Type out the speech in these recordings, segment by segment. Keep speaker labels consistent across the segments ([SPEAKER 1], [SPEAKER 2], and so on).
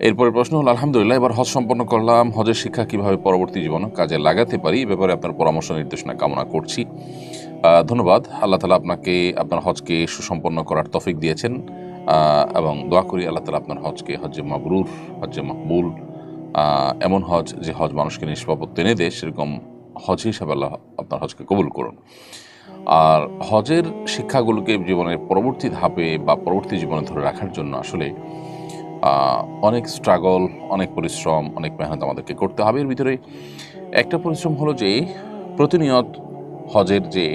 [SPEAKER 1] এরপরের প্রশ্ন হলো, আলহামদুলিল্লাহ, এবার হজ সম্পন্ন করলাম, হজের শিক্ষা কিভাবে পরবর্তী জীবনে কাজে লাগাতে পারি এ ব্যাপারে আপনার পরামর্শ নির্দেশনা কামনা করছি। ধন্যবাদ। আল্লাহ তালা আপনাকে আপনার হজকে সুসম্পন্ন করার তৌফিক দিয়েছেন, এবং দোয়া করি আল্লাহ তালা আপনার হজকে হজ্জে মাবরুর, হজ্জে মকবুল, এমন হজ যে হজ মানুষকে নিষ্পাপত্য এনে দেয়, সেরকম হজ হিসাবে আল্লাহ আপনার হজকে কবুল করুন। আর হজের শিক্ষাগুলোকে জীবনের পরবর্তী ধাপে বা পরবর্তী জীবনে ধরে রাখার জন্য আসলে অনেক স্ট্রাগল, অনেক পরিশ্রম, অনেক মেহনত আমাদেরকে করতে হবে। এর ভিতরে একটা পরিশ্রম হলো যে প্রতিনিয়ত হজের যে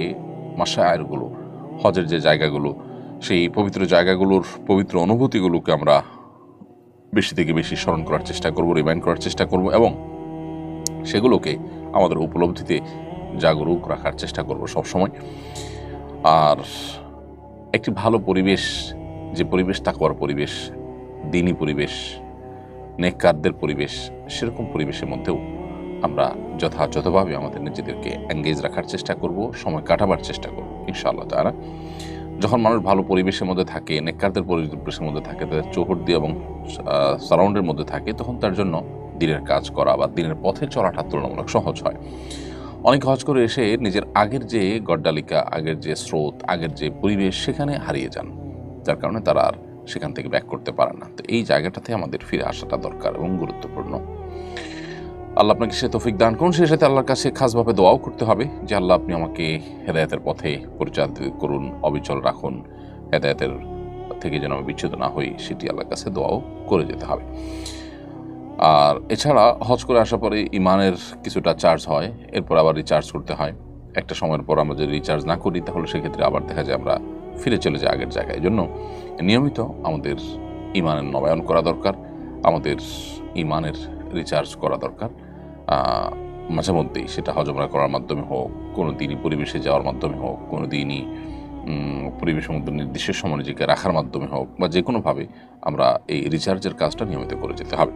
[SPEAKER 1] মাশায়েরগুলো, হজের যে জায়গাগুলো, সেই পবিত্র জায়গাগুলোর পবিত্র অনুভূতিগুলোকে আমরা বেশি থেকে বেশি স্মরণ করার চেষ্টা করব, রিমাইন্ড করার চেষ্টা করব, এবং সেগুলোকে আমাদের উপলব্ধিতে জাগরুক রাখার চেষ্টা করব সবসময়। আর একটি ভালো পরিবেশ, যে পরিবেশ তাকওয়ার পরিবেশ, দিনী পরিবেশ, নেককারদের পরিবেশ, সেরকম পরিবেশের মধ্যেও আমরা যথাযথভাবে আমাদের নিজেদেরকে এঙ্গেজ রাখার চেষ্টা করব, সময় কাটাবার চেষ্টা করব ইনশাআল্লাহ তাআলা। যখন মানুষ ভালো পরিবেশের মধ্যে থাকে, নেককারদের পরিবেশের মধ্যে থাকে, তাদের চৌহদ্দি এবং সারাউন্ডের মধ্যে থাকে, তখন তার জন্য দিনের কাজ করা বা দিনের পথে চলাটা তুলনামূলক সহজ হয়। অনেক হজ করে এসে নিজের আগের যে গড্ডালিকা, আগের যে স্রোত, আগের যে পরিবেশ, সেখানে হারিয়ে যান, যার কারণে তারা আর সেখান থেকে ব্যাক করতে পারে না। তো এই জায়গাটাতে আমাদের ফিরে আসাটা দরকার এবং গুরুত্বপূর্ণ। আল্লাহ আপনাকে সে তৌফিক দান করুন। সেই সাথে আল্লাহর কাছে খাসভাবে দোয়াও করতে হবে যে আল্লাহ আপনি আমাকে হেদায়েতের পথে পরিচালিত করুন, অবিচল রাখুন, হেদায়েতের থেকে যেন আমি বিচ্যুত না হই, সেটি আল্লাহর কাছে দোয়াও করে যেতে হবে। আর এছাড়া হজ করে আসার পরে ইমানের কিছুটা চার্জ হয়, এরপর আবার রিচার্জ করতে হয়। একটা সময়ের পর আমরা যদি রিচার্জ না করি, তাহলে সেক্ষেত্রে আবার দেখা যায় আমরা ফিরে চলে যাই আগের জায়গায়। এই জন্য নিয়মিত আমাদের ইমানের নবায়ন করা দরকার, আমাদের ইমানের রিচার্জ করা দরকার। মাঝে মধ্যেই, সেটা হজ উমরা করার মাধ্যমে হোক, কোনো দিনই পরিবেশে যাওয়ার মাধ্যমে হোক, কোনো দিনই পরিবেশের মধ্যে নির্দিষ্ট সময় নিজেকে রাখার মাধ্যমে হোক, বা যে কোনোভাবে আমরা এই রিচার্জের কাজটা নিয়মিত করে যেতে হবে।